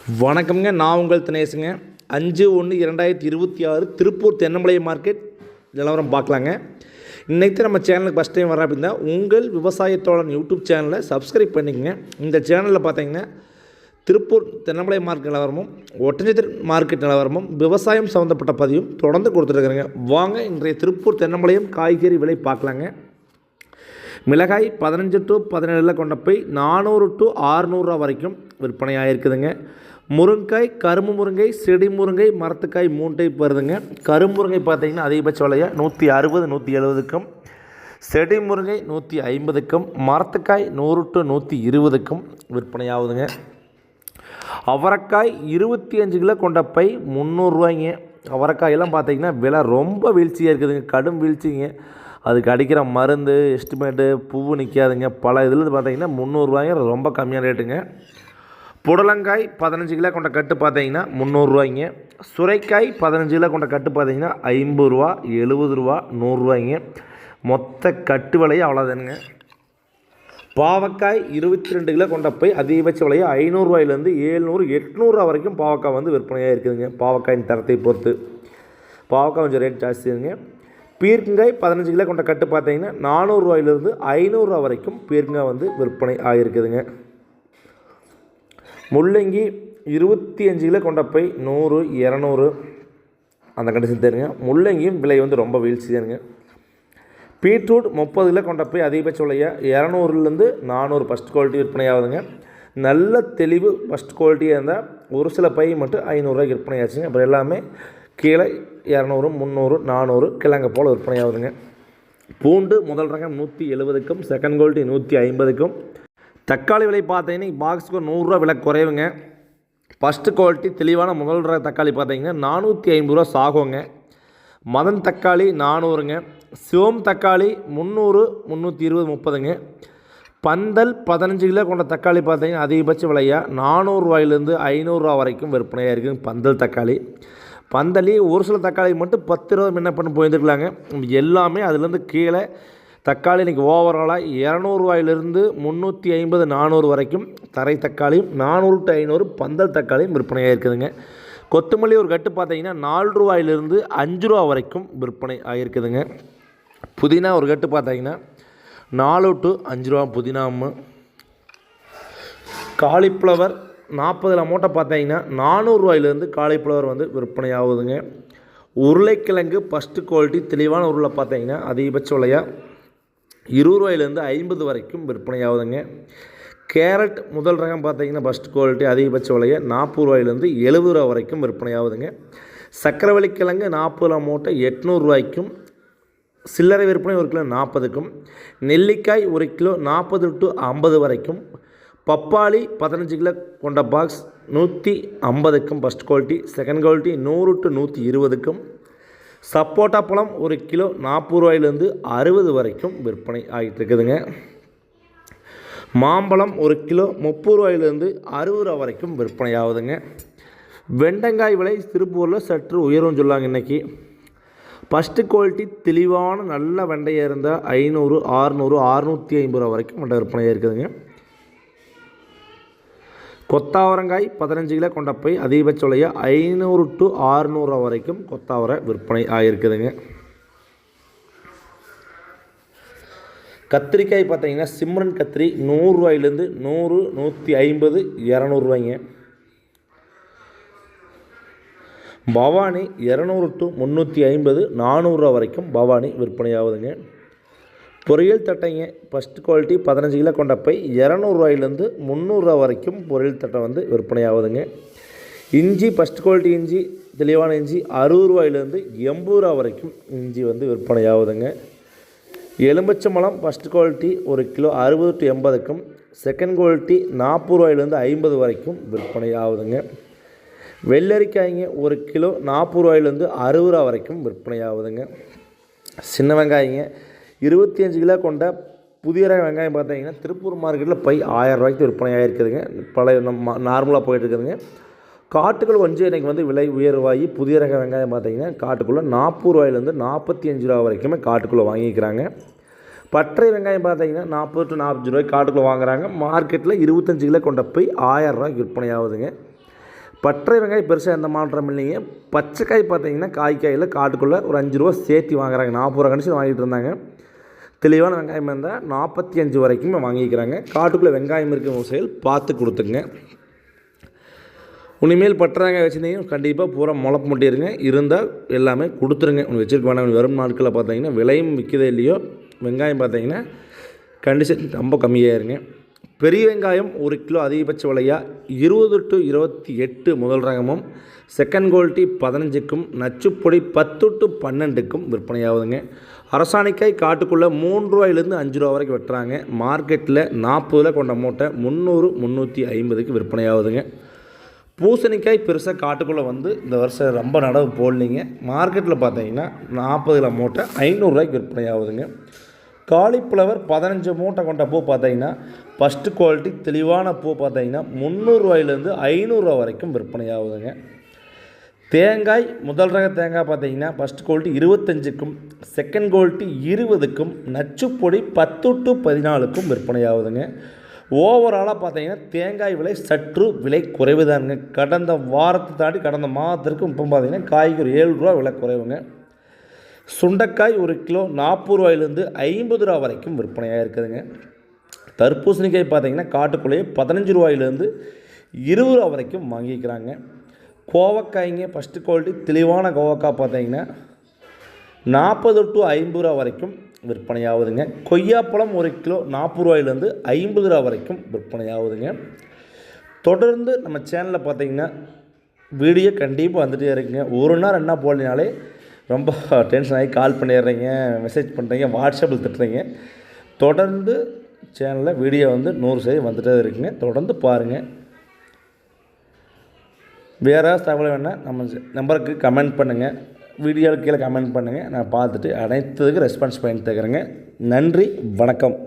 வணக்கம்ங்க. நான் உங்கள் தினேஷுங்க. 5/1/2026 திருப்பூர் தென்னமலை மார்க்கெட் நிலவரம் பார்க்கலாங்க. இன்றைக்கி நம்ம சேனலுக்கு ஃபஸ்ட் டைம் வர அப்படின்னா உங்கள் விவசாயத்தோழன் யூடியூப் சேனலை சப்ஸ்கிரைப் பண்ணிக்கங்க. இந்த சேனலில் பார்த்தீங்கன்னா திருப்பூர் தென்னமலை மார்க்கெட் நிலவரமும் ஒட்டஞ்சத்திர மார்க்கெட் நிலவரமும் விவசாயம் சம்மந்தப்பட்ட பதிவும் தொடர்ந்து கொடுத்துருக்குறேங்க. வாங்க இன்றைய திருப்பூர் தென்னமலையும் காய்கறி விலை பார்க்கலாங்க. மிளகாய் 15 to 17 கொண்ட போய் 400 to 600 வரைக்கும் விற்பனை ஆகிருக்குதுங்க. முருங்காய், கரும்பு முருங்கை, செடி முருங்கை, மரத்துக்காய் 3 டைப் வருதுங்க. கரும்பு முருங்கை பார்த்திங்கன்னா அதிகபட்ச விலையை 160 170க்கும், செடி முருங்கை 150க்கும், மரத்துக்காய் 100 to 120க்கும் விற்பனை ஆகுதுங்க. அவரைக்காய் 25 கிலோ கொண்ட பை 300 ரூபாய்ங்க. அவரைக்காயெல்லாம் பார்த்திங்கன்னா விலை ரொம்ப வீழ்ச்சியாக இருக்குதுங்க, கடும் வீழ்ச்சிங்க. அதுக்கு அடிக்கிற மருந்து எஸ்டிமேட்டு பூவு நிற்காதுங்க. பல இதில் பார்த்திங்கன்னா 300 ரூபாய்ங்க, ரொம்ப கம்மியான ரேட்டுங்க. புடலங்காய் 15 கிலோ கொண்ட கட்டு பார்த்தீங்கன்னா 300 ரூபாய்ங்க. சுரைக்காய் 15 கிலோ கொண்ட கட்டு பார்த்தீங்கன்னா 50 ரூபா, 70 ரூபா, 100 ரூபாய்ங்க. மொத்த கட்டு விலையை அவ்வளோதானுங்க. பாவக்காய் 22 கிலோ கொண்ட போய் அதிகபட்ச விலையை 500 ரூபாயிலேருந்து 700 800 வரைக்கும் பாவக்காய் வந்து விற்பனையாக இருக்குதுங்க. பாவக்காயின் தரத்தை பொறுத்து பாவக்காய் கொஞ்சம் ரேட் ஜாஸ்திங்க. பீர்க்கங்காய் 15 கிலோ கொண்ட கட்டு பார்த்தீங்கன்னா 400 ரூபாயிலிருந்து 500 ரூபா வரைக்கும் பீர்க்கங்காய் வந்து விற்பனை ஆகிருக்குதுங்க. முள்ளங்கி 25 கிலோ கொண்ட போய் 100 200 அந்த கண்டிஷன் தெரியுங்க. முள்ளங்கியும் விலை வந்து ரொம்ப வீழ்ச்சி தானுங்க. பீட்ரூட் 30 கிலோ கொண்ட போய் அதிகபட்ச விலையை 200லேருந்து 400 ஃபஸ்ட் குவாலிட்டி விற்பனை ஆகுதுங்க. நல்ல தெளிவு ஃபஸ்ட் குவாலிட்டியாக இருந்தால் ஒரு சில பை மட்டும் 500 ரூபாய்க்கு விற்பனை ஆச்சுங்க. அப்புறம் எல்லாமே கீழே 200 300 400 கிழங்க போல் விற்பனை ஆகுதுங்க. பூண்டு முதல் ரகம் 170க்கும், செகண்ட் குவாலிட்டி 150க்கும். தக்காளி விலை பார்த்தீங்கன்னா பாக்ஸுக்கு 100 ரூபா விலை குறைவுங்க. ஃபஸ்ட்டு குவாலிட்டி தெளிவான முதல் ரக தக்காளி பார்த்தீங்கன்னா 450 ரூபா சாகுங்க. மதன் தக்காளி 400ங்க. சிவம் தக்காளி 300 320 30ங்க. பந்தல் 15 கிலோ கொண்ட தக்காளி பார்த்தீங்கன்னா அதிகபட்ச விலையாக 400 ரூபாயிலேருந்து 500 ரூபா வரைக்கும் விற்பனையாக இருக்குதுங்க. பந்தல் தக்காளி பந்தலி ஒரு சில தக்காளி மட்டும் 10 ரூபா முன்ன பண்ணி போயிருந்துருக்கலாங்க. எல்லாமே அதுலேருந்து கீழே தக்காளி இன்றைக்கி ஓவராலாக 200 ரூபாயிலிருந்து 350 400 வரைக்கும் தரை தக்காளியும் 400 to 500 பந்தல் தக்காளியும் விற்பனையாக இருக்குதுங்க. கொத்தமல்லி ஒரு கட்டு பார்த்தீங்கன்னா 4 ரூபாயிலிருந்து 5 ரூபா வரைக்கும் விற்பனை ஆகிருக்குதுங்க. புதினா ஒரு கட்டு பார்த்தீங்கன்னா 4 to 5 ரூபா புதினாவும். காலிஃப்ளவர் 40 மூட்டை பார்த்தீங்கன்னா 400 ரூபாயிலிருந்து காலிஃப்ளவர் வந்து விற்பனை ஆகுதுங்க. உருளைக்கிழங்கு ஃபஸ்ட்டு குவாலிட்டி தெளிவான உருளை பார்த்தீங்கன்னா அதிகபட்ச விலையாக 20 ரூபாயிலேருந்து 50 வரைக்கும் விற்பனை ஆகுதுங்க. கேரட் முதல் ரகம் பார்த்தீங்கன்னா ஃபஸ்ட் குவாலிட்டி அதிகபட்ச விலையை 40 ரூபாயிலேருந்து 70 ரூபா வரைக்கும் விற்பனை ஆகுதுங்க. சக்கரவள்ளி கிழங்கு 40 மூட்டை 800 ரூபாய்க்கும், சில்லறை விற்பனை 1 கிலோ 40க்கும். நெல்லிக்காய் 1 கிலோ 40 to 50 வரைக்கும். பப்பாளி 15 கிலோ கொண்ட பாக்ஸ் 150க்கும் first quality, second quality 100 to 120க்கும். சப்போட்டா பழம் 1 கிலோ 40 ரூபாயிலேருந்து 60 வரைக்கும் விற்பனை ஆகிட்டு இருக்குதுங்க. மாம்பழம் 1 கிலோ 30 ரூபாயிலேருந்து 60 ரூபா வரைக்கும் விற்பனை ஆகுதுங்க. வெண்டங்காய் விலை திருப்பூரில் சற்று உயரும் சொல்லாங்க. இன்றைக்கி ஃபஸ்ட்டு குவாலிட்டி தெளிவான நல்ல வெண்டையாக இருந்தால் 500 600 650 ரூபா வரைக்கும் வெண்டை விற்பனையாக இருக்குதுங்க. கொத்தாவரங்காய் 15 கிலோ கொண்ட போய் அதிகபட்ச விலையை 500 to 600 ரூபா வரைக்கும் கொத்தாவரை விற்பனை ஆகிருக்குதுங்க. கத்திரிக்காய் பார்த்தீங்கன்னா சிம்ரன் கத்திரி 100 ரூபாயிலேருந்து 100 150 200 ரூபாய்ங்க. பவானி 200 to 350 400 ரூபா வரைக்கும் பவானி விற்பனை ஆகுதுங்க. பொரியல் தட்டைங்க ஃபஸ்ட் குவாலிட்டி 15 கிலோ கொண்ட பை 200 ரூபாயிலேருந்து 300 ரூபா வரைக்கும் பொரியல் தட்டை வந்து விற்பனை ஆகுதுங்க. இஞ்சி ஃபஸ்ட் குவாலிட்டி இஞ்சி தெளிவான இஞ்சி 60 ரூபாயிலேருந்து 80 ரூபா வரைக்கும் இஞ்சி வந்து விற்பனை ஆகுதுங்க. எலுமிச்சம்பழம் ஃபஸ்ட் குவாலிட்டி 1 கிலோ 60 to 80க்கும், செகண்ட் குவாலிட்டி 40 ரூபாயிலேருந்து 50 வரைக்கும் விற்பனை ஆகுதுங்க. வெள்ளரிக்காய்ங்க 1 கிலோ 40 ரூபாயிலேருந்து 60 ரூபா வரைக்கும் விற்பனை ஆகுதுங்க. சின்ன வெங்காயங்க 25 கிலோ கொண்ட புதிய ரக வெங்காயம் பார்த்தீங்கன்னா திருப்பூர் மார்க்கெட்டில் பை 1000 ரூபாய்க்கு விற்பனை ஆகிருக்குதுங்க. பழைய நார்மலாக போயிட்டுருக்குதுங்க. காட்டுக்குள் கொஞ்சம் இன்றைக்கி வந்து விலை உயர்வாகி புதிய ரக வெங்காயம் பார்த்தீங்கன்னா காட்டுக்குள்ளே 40 ரூபாயிலேருந்து 45 ரூபா வரைக்குமே காட்டுக்குள்ளே வாங்கிக்கிறாங்க. பட்டறை வெங்காயம் பார்த்தீங்கன்னா 40 to 45 ரூபாய்க்கு காட்டுக்குள்ளே வாங்குறாங்க. மார்க்கெட்டில் 25 கிலோ கொண்ட போய் 1000 ரூபாய்க்கு விற்பனை ஆகுதுங்க. பட்டை வெங்காயம் பெருசாக எந்த மாற்றம் இல்லைங்க. பச்சைக்காய் பார்த்தீங்கன்னா காய்க்காயில் காட்டுக்குள்ளே ஒரு 5 ரூபா சேர்த்து வாங்குறாங்க. 40 ரூபா கணிச்சு வாங்கிட்டு இருந்தாங்க. தெளிவான வெங்காயம் இருந்தால் 45 வரைக்குமே வாங்கிக்கிறாங்க. காட்டுக்குள்ளே வெங்காயம் இருக்கிற செயல் பார்த்து கொடுத்துங்க. இனிமேல் பட்டை வெங்காயம் வச்சுருந்தீங்க கண்டிப்பாக பூரா முளப்பு முட்டிடுங்க. இருந்தால் எல்லாமே கொடுத்துருங்க. ஒன்று வச்சுருக்க வேணாம். வரும் நாட்களில் பார்த்தீங்கன்னா விலையும் விற்கிறதே இல்லையோ வெங்காயம் பார்த்தீங்கன்னா கண்டிஷன் ரொம்ப கம்மியாயிருங்க. பெரிய வெங்காயம் 1 கிலோ அதிகபட்ச விலையாக 20 to 28 முதல் ரகமும், செகண்ட் குவாலிட்டி 15க்கும், நச்சுப்பொடி 10 to 12க்கும் விற்பனையாகுதுங்க. அரசாணிக்காய் காட்டுக்குள்ளே 3 ரூபாயிலேருந்து 5 ரூபா வரைக்கும் வெட்டுறாங்க. மார்க்கெட்டில் 40 கொண்ட மூட்டை 300 350க்கு விற்பனையாகுதுங்க. பூசணிக்காய் பெருசாக காட்டுக்குள்ளே வந்து இந்த வருஷம் ரொம்ப நடவு போடலிங்க. மார்க்கெட்டில் பார்த்தீங்கன்னா 40 மூட்டை 500 ரூபாய்க்கு விற்பனையாகுதுங்க. காலிஃப்ளவர் 15 மூட்டை கொண்ட பூ பார்த்தீங்கன்னா ஃபஸ்ட்டு குவாலிட்டி தெளிவான பூ பார்த்தீங்கன்னா 300 ரூபாயிலேருந்து 500 ரூபா வரைக்கும் விற்பனையாகுதுங்க. தேங்காய் முதல் ரக தேங்காய் பார்த்தீங்கன்னா ஃபஸ்ட் குவாலிட்டி 25க்கும், செகண்ட் குவாலிட்டி 20க்கும், நச்சுப்பொடி 10 to 14க்கும் விற்பனையாகுதுங்க. ஓவராலாக பார்த்தீங்கன்னா தேங்காய் விலை சற்று விலை குறைவு தானுங்க. கடந்த வாரத்தை தாண்டி கடந்த மாதத்திற்கு இப்போ பார்த்தீங்கன்னா காய்க்கு ஒரு 7 ரூபா விலை குறைவுங்க. சுண்டைக்காய் 1 கிலோ 40 ரூபாயிலேருந்து 50 ரூபா வரைக்கும் விற்பனையாக இருக்குதுங்க. தர்பூசணிக்காய் பார்த்தீங்கன்னா காட்டுக்குள்ளேயே 15 ரூபாயிலேருந்து 20 ரூபா வரைக்கும் வாங்கிக்கிறாங்க. கோவக்காய்ங்க ஃபஸ்ட்டு குவாலிட்டி தெளிவான கோவக்காய் பார்த்தீங்கன்னா 40 to 50 ரூபா வரைக்கும் விற்பனையாகுதுங்க. கொய்யாப்பழம் 1 கிலோ 40 ரூபாயிலேருந்து 50 ரூபா வரைக்கும் விற்பனையாகுதுங்க. தொடர்ந்து நம்ம சேனலில் பார்த்தீங்கன்னா வீடியோ கண்டிப்பாக வந்துகிட்டே இருக்குங்க. ஒரு நாள் 2 நாள் போடலினாலே ரொம்ப டென்ஷன் ஆகி கால் பண்ணிடுறீங்க, மெசேஜ் பண்ணுறீங்க, வாட்ஸ்அப்பில் திட்டுறீங்க. தொடர்ந்து சேனலில் வீடியோ வந்து 100% வந்துகிட்டே இருக்குங்க. தொடர்ந்து பாருங்கள். வேறு ஏதாவது தகவல் வேணால் நம்ம நம்பருக்கு கமெண்ட் பண்ணுங்கள். வீடியோவுக்கு கீழே கமெண்ட் பண்ணுங்கள். நான் பார்த்துட்டு அனைத்துக்கு ரெஸ்பான்ஸ் பண்ணி தருகிறேங்க. நன்றி, வணக்கம்.